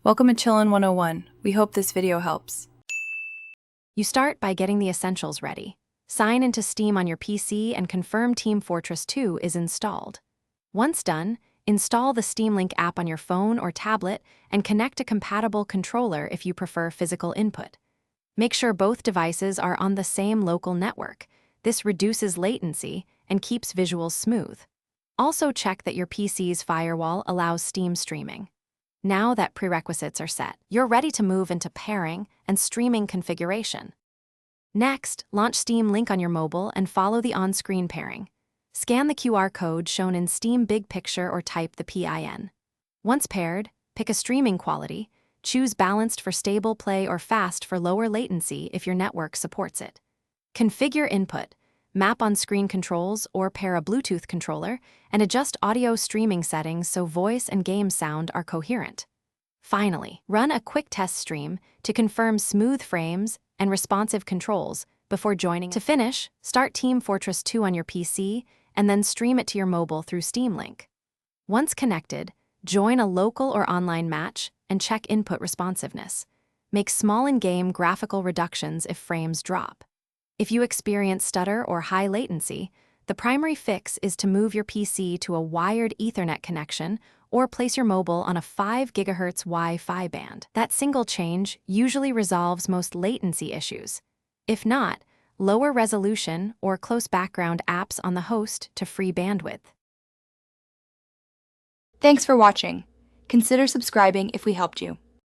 Welcome to Chillin' 101. We hope this video helps. You start by getting the essentials ready. Sign into Steam on your PC and confirm Tf2 is installed. Once done, install the Steam Link app on your phone or tablet and connect a compatible controller if you prefer physical input. Make sure both devices are on the same local network. This reduces latency and keeps visuals smooth. Also check that your PC's firewall allows Steam streaming. Now that prerequisites are set, you're ready to move into pairing and streaming configuration. Next, launch Steam Link on your mobile and follow the on-screen pairing. Scan the QR code shown in Steam Big Picture or type the PIN. Once paired, pick a streaming quality. Choose balanced for stable play or fast for lower latency if your network supports it. Configure input, map on-screen controls or pair a Bluetooth controller, and adjust audio streaming settings so voice and game sound are coherent. Finally, run a quick test stream to confirm smooth frames and responsive controls before joining. To finish, start Team Fortress 2 on your PC and then stream it to your mobile through Steam Link. Once connected, join a local or online match and check input responsiveness. Make small in-game graphical reductions if frames drop. If you experience stutter or high latency, the primary fix is to move your PC to a wired Ethernet connection or place your mobile on a 5 GHz Wi-Fi band. That single change usually resolves most latency issues. If not, lower resolution or close background apps on the host to free bandwidth. Thanks for watching. Consider subscribing if we helped you.